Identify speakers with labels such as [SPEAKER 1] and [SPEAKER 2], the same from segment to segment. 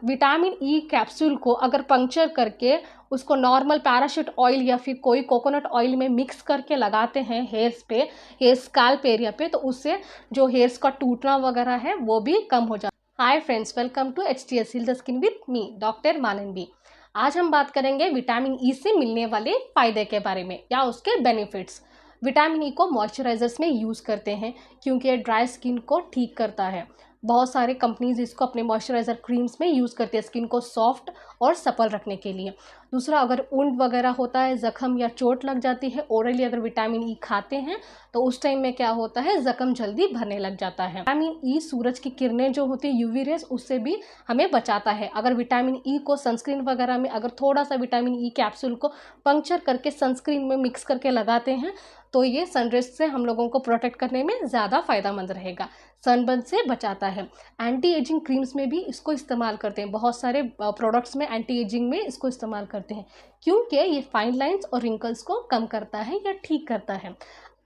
[SPEAKER 1] Vitamin E capsule को अगर puncture करके उसको नॉर्मल पैराशूट ऑयल या फिर कोई कोकोनट ऑयल में मिक्स करके लगाते हैं हेयर्स पे, हेयर स्कैल्प एरिया पे, तो उससे जो हेयर्स का टूटना वगैरह है वो भी कम हो जाता है। Hi friends, welcome to HTS heal the skin with me doctor Manvi. आज हम बात करेंगे विटामिन ई से मिलने वाले फ़ायदे के बारे में या उसके बेनिफिट्स। विटामिन ई को मॉइस्चराइजर्स में यूज़ करते हैं क्योंकि ये ड्राई स्किन को ठीक करता है। बहुत सारे कंपनीज इसको अपने मॉइस्चराइज़र क्रीम्स में यूज़ करती है स्किन को सॉफ्ट और सपल रखने के लिए। दूसरा, अगर वुंड वगैरह होता है, ज़ख्म या चोट लग जाती है, ओरली अगर विटामिन ई खाते हैं तो उस टाइम में क्या होता है, ज़ख्म जल्दी भरने लग जाता है। विटामिन ई सूरज की किरणें जो होती है यूवी रेज, उससे भी हमें बचाता है। अगर विटामिन ई को सनस्क्रीन वगैरह में अगर थोड़ा सा विटामिन ई कैप्सूल को पंक्चर करके सनस्क्रीन में मिक्स करके लगाते हैं तो ये सनरेज से हम लोगों को प्रोटेक्ट करने में ज़्यादा फ़ायदेमंद रहेगा, सनबर्न से बचाता है। एंटी एजिंग क्रीम्स में भी इसको इस्तेमाल करते हैं, बहुत सारे प्रोडक्ट्स में एंटी एजिंग में इसको इस्तेमाल करते हैं क्योंकि ये फाइन लाइंस और रिंकल्स को कम करता है या ठीक करता है।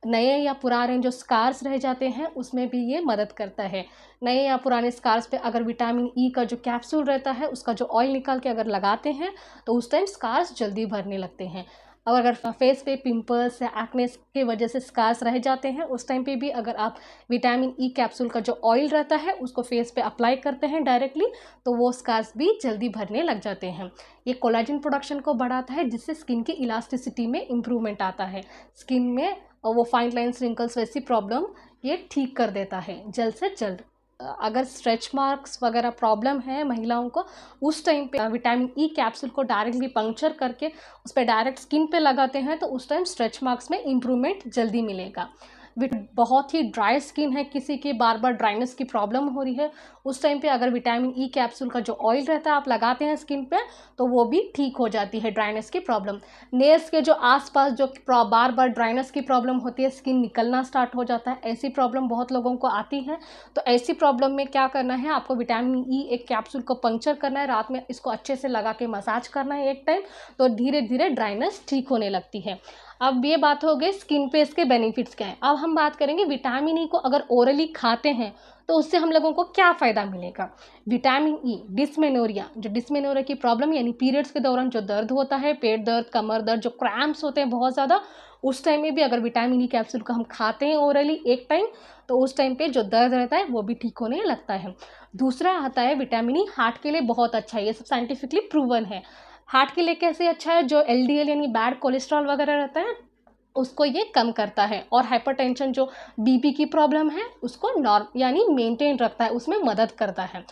[SPEAKER 1] नए या पुराने जो स्कार्स रह जाते हैं उसमें भी ये मदद करता है। नए या पुराने स्कार्स पे अगर विटामिन ई का जो कैप्सूल रहता है उसका जो ऑयल निकाल के अगर लगाते हैं तो उस टाइम स्कार्स जल्दी भरने लगते हैं। और अगर फेस पे पिंपल्स या एक्नेस की वजह से स्कार्स रह जाते हैं उस टाइम पे भी अगर आप विटामिन ई कैप्सूल का जो ऑयल रहता है उसको फेस पे अप्लाई करते हैं डायरेक्टली तो वो स्कार्स भी जल्दी भरने लग जाते हैं। ये कोलेजन प्रोडक्शन को बढ़ाता है जिससे स्किन की इलास्टिसिटी में इम्प्रूवमेंट आता है। स्किन में वो फाइन लाइन्स, रिंकल्स वैसी प्रॉब्लम ये ठीक कर देता है जल्द से जल्द। अगर स्ट्रेच मार्क्स वगैरह प्रॉब्लम है महिलाओं को, उस टाइम पे विटामिन ई कैप्सूल को डायरेक्टली पंक्चर करके उस पर डायरेक्ट स्किन पे लगाते हैं तो उस टाइम स्ट्रेच मार्क्स में इम्प्रूवमेंट जल्दी मिलेगा। बहुत ही ड्राई स्किन है, किसी की बार बार ड्राइनेस की प्रॉब्लम हो रही है, उस टाइम पे अगर विटामिन ई कैप्सूल का जो ऑयल रहता है आप लगाते हैं स्किन पे तो वो भी ठीक हो जाती है ड्राइनेस की प्रॉब्लम। नेल्स के जो आसपास जो बार बार ड्राइनेस की प्रॉब्लम होती है, स्किन निकलना स्टार्ट हो जाता है, ऐसी प्रॉब्लम बहुत लोगों को आती है। तो ऐसी प्रॉब्लम में क्या करना है, आपको विटामिन ई एक कैप्सूल को पंक्चर करना है, रात में इसको अच्छे से लगा के मसाज करना है एक टाइम, तो धीरे धीरे ड्राइनेस ठीक होने लगती है। अब ये बात हो गई स्किन पे इसके बेनिफिट्स क्या है। अब हम बात करेंगे विटामिन ई को अगर ओरली खाते हैं तो उससे हम लोगों को क्या फ़ायदा मिलेगा। विटामिन ई डिस्मेनोरिया, जो डिस्मेनोरिया की प्रॉब्लम यानी पीरियड्स के दौरान जो दर्द होता है, पेट दर्द, कमर दर्द, जो क्रैम्प्स होते हैं बहुत ज़्यादा, उस टाइम में भी अगर विटामिन ई कैप्सूल को हम खाते हैं ओरली एक टाइम तो उस टाइम पे जो दर्द रहता है वो भी ठीक होने लगता है। दूसरा आता है विटामिन ई हार्ट के लिए बहुत अच्छा है, ये सब साइंटिफिकली प्रूवन है। हार्ट के लिए कैसे अच्छा है, जो LDL यानी बैड कोलेस्ट्रॉल वगैरह रहता है उसको ये कम करता है, और हाइपरटेंशन जो BP की प्रॉब्लम है उसको नॉर्म यानी मेंटेन रखता है, उसमें मदद करता है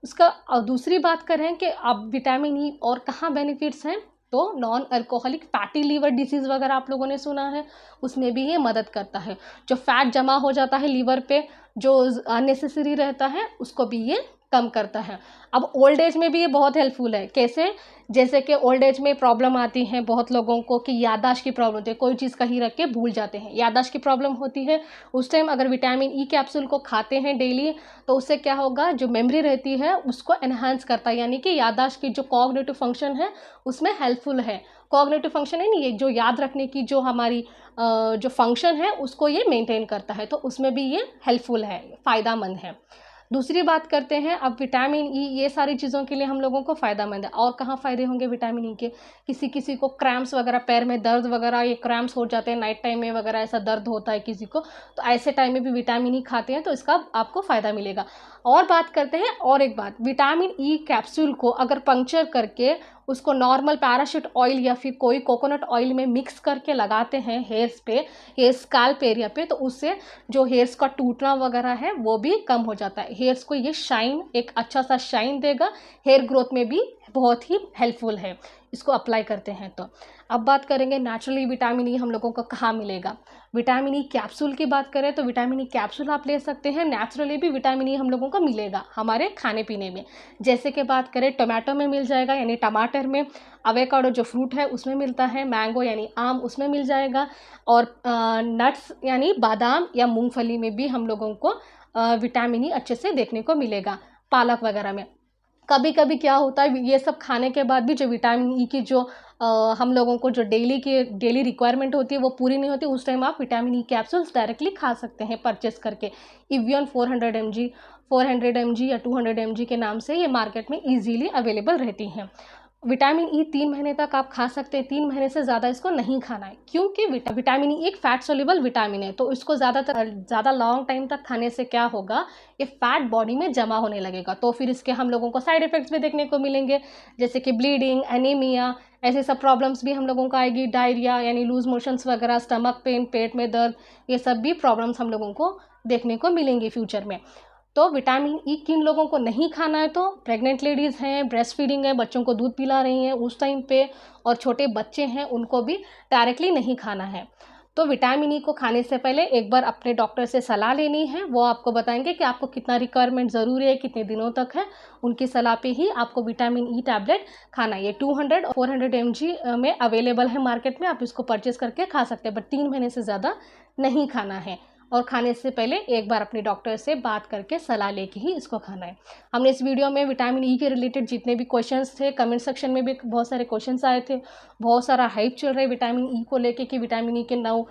[SPEAKER 1] उसका। दूसरी बात करें कि अब विटामिन ई और कहाँ बेनिफिट्स हैं, तो non alcoholic fatty liver disease वगैरह आप लोगों ने सुना है, उसमें भी ये मदद करता है। जो फैट जमा हो जाता है लीवर पे, जो अननेसेसरी रहता है, उसको भी ये कम करता है। अब ओल्ड एज में भी ये बहुत हेल्पफुल है। कैसे, जैसे कि ओल्ड एज में प्रॉब्लम आती है बहुत लोगों को कि याददाश्त की प्रॉब्लम होती है, कोई चीज़ कहीं रख के भूल जाते हैं, याददाश्त की प्रॉब्लम होती है, उस टाइम अगर विटामिन ई कैप्सूल को खाते हैं डेली तो उससे क्या होगा, जो मेमोरी रहती है उसको एनहांस करता है, यानी कि याददाश्त की जो कॉग्निटिव फंक्शन है उसमें हेल्पफुल है। कॉग्निटिव फंक्शन है नहीं, ये जो याद रखने की जो हमारी जो फंक्शन है उसको ये मेंटेन करता है, तो उसमें भी ये हेल्पफुल है, फ़ायदेमंद है। दूसरी बात करते हैं अब विटामिन ई, ये सारी चीज़ों के लिए हम लोगों को फ़ायदेमंद है। और कहाँ फ़ायदे होंगे विटामिन ई के, किसी किसी को क्रैम्प्स वगैरह, पैर में दर्द वगैरह, ये क्रैम्प्स हो जाते हैं नाइट टाइम में वगैरह, ऐसा दर्द होता है किसी को, तो ऐसे टाइम में भी विटामिन ई खाते हैं तो इसका आपको फ़ायदा मिलेगा। और बात करते हैं और एक बात, विटामिन ई कैप्सूल को अगर पंक्चर करके उसको नॉर्मल पैराशूट ऑयल या फिर कोई कोकोनट ऑयल में मिक्स करके लगाते हैं हेयर्स पे, हेयर स्कैल्प एरिया पे, तो उससे जो हेयर्स का टूटना वगैरह है वो भी कम हो जाता है। हेयर्स को ये शाइन, एक अच्छा सा शाइन देगा, हेयर ग्रोथ में भी बहुत ही हेल्पफुल है इसको अप्लाई करते हैं तो। अब बात करेंगे नेचुरली विटामिन ई हम लोगों को कहाँ मिलेगा। विटामिन ई कैप्सूल की बात करें तो विटामिन ई कैप्सूल आप ले सकते हैं, नेचुरली भी विटामिन ई हम लोगों को मिलेगा हमारे खाने पीने में। जैसे कि बात करें टोमेटो में मिल जाएगा यानी टमाटर में, एवोकाडो जो फ्रूट है उसमें मिलता है, मैंगो यानी आम उसमें मिल जाएगा, और नट्स यानी बादाम या मूंगफली में भी हम लोगों को विटामिन ई अच्छे से देखने को मिलेगा, पालक वगैरह में। कभी कभी क्या होता है, ये सब खाने के बाद भी जो विटामिन ई की जो हम लोगों को जो डेली रिक्वायरमेंट होती है वो पूरी नहीं होती, उस टाइम आप विटामिन ई कैप्सूल्स डायरेक्टली खा सकते हैं परचेस करके। इवियन 400 mg 400 mg या 200 mg के नाम से ये मार्केट में ईजीली अवेलेबल रहती हैं। विटामिन ई 3 महीने तक आप खा सकते हैं, 3 महीने से ज़्यादा इसको नहीं खाना है, क्योंकि विटामिन ई एक फैट सोल्यूबल विटामिन है। तो इसको ज़्यादा लॉन्ग टाइम तक खाने से क्या होगा, ये फैट बॉडी में जमा होने लगेगा, तो फिर इसके हम लोगों को साइड इफ़ेक्ट्स भी देखने को मिलेंगे, जैसे कि ब्लीडिंग, एनीमिया, ऐसे सब प्रॉब्लम्स भी हम लोगों को आएगी, डायरिया यानी लूज मोशंस वगैरह, स्टमक पेन, पेट में दर्द, ये सब भी प्रॉब्लम्स हम लोगों को देखने को मिलेंगी फ्यूचर में। तो विटामिन ई किन लोगों को नहीं खाना है, तो प्रेग्नेंट लेडीज़ हैं, ब्रेस्ट फीडिंग है, बच्चों को दूध पिला रही हैं उस टाइम पे, और छोटे बच्चे हैं उनको भी डायरेक्टली नहीं खाना है। तो विटामिन ई को खाने से पहले एक बार अपने डॉक्टर से सलाह लेनी है, वो आपको बताएंगे कि आपको कितना रिक्वायरमेंट ज़रूरी है, कितने दिनों तक है, उनकी सलाह पे ही आपको विटामिन ई टैबलेट खाना है। ये 200 और 400 mg में अवेलेबल है मार्केट में, आप इसको परचेज़ करके खा सकते हैं, बट 3 महीने से ज़्यादा नहीं खाना है, और खाने से पहले एक बार अपने डॉक्टर से बात करके सलाह लेके ही इसको खाना है। हमने इस वीडियो में विटामिन ई के रिलेटेड जितने भी क्वेश्चंस थे, कमेंट सेक्शन में भी बहुत सारे क्वेश्चंस आए थे, बहुत सारा हाइप चल रहा है विटामिन ई को लेके कि विटामिन ई के 9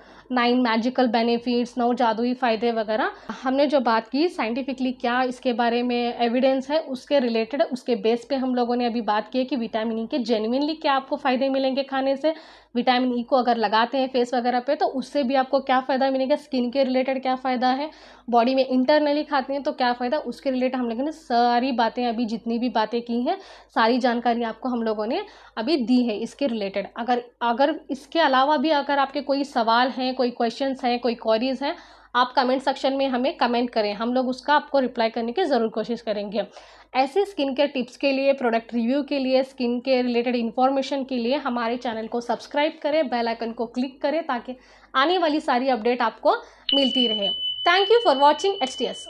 [SPEAKER 1] मैजिकल बेनिफिट्स, 9 जादुई फ़ायदे वगैरह। हमने जो बात की साइंटिफिकली क्या इसके बारे में एविडेंस है, उसके रिलेटेड, उसके बेस पे हम लोगों ने अभी बात की है कि विटामिन ई के जेन्युइनली क्या आपको फ़ायदे मिलेंगे खाने से। विटामिन ई को अगर लगाते हैं फेस वगैरह पे तो उससे भी आपको क्या फ़ायदा मिलेगा, स्किन के रिलेटेड क्या फ़ायदा है, बॉडी में इंटरनली खाते हैं तो क्या फ़ायदा, उसके रिलेटेड हम लोगों ने सारी बातें, अभी जितनी भी बातें की हैं, सारी जानकारी आपको हम लोगों ने अभी दी है इसके रिलेटेड। अगर इसके अलावा भी अगर आपके कोई सवाल हैं, कोई क्वेश्चंस हैं, कोई क्वेरीज हैं, आप कमेंट सेक्शन में हमें कमेंट करें, हम लोग उसका आपको रिप्लाई करने की ज़रूर कोशिश करेंगे। ऐसे स्किन केयर टिप्स के लिए, प्रोडक्ट रिव्यू के लिए, स्किन के रिलेटेड इन्फॉर्मेशन के लिए हमारे चैनल को सब्सक्राइब करें, बेल आइकन को क्लिक करें, ताकि आने वाली सारी अपडेट आपको मिलती रहे। Thank you for watching HTS।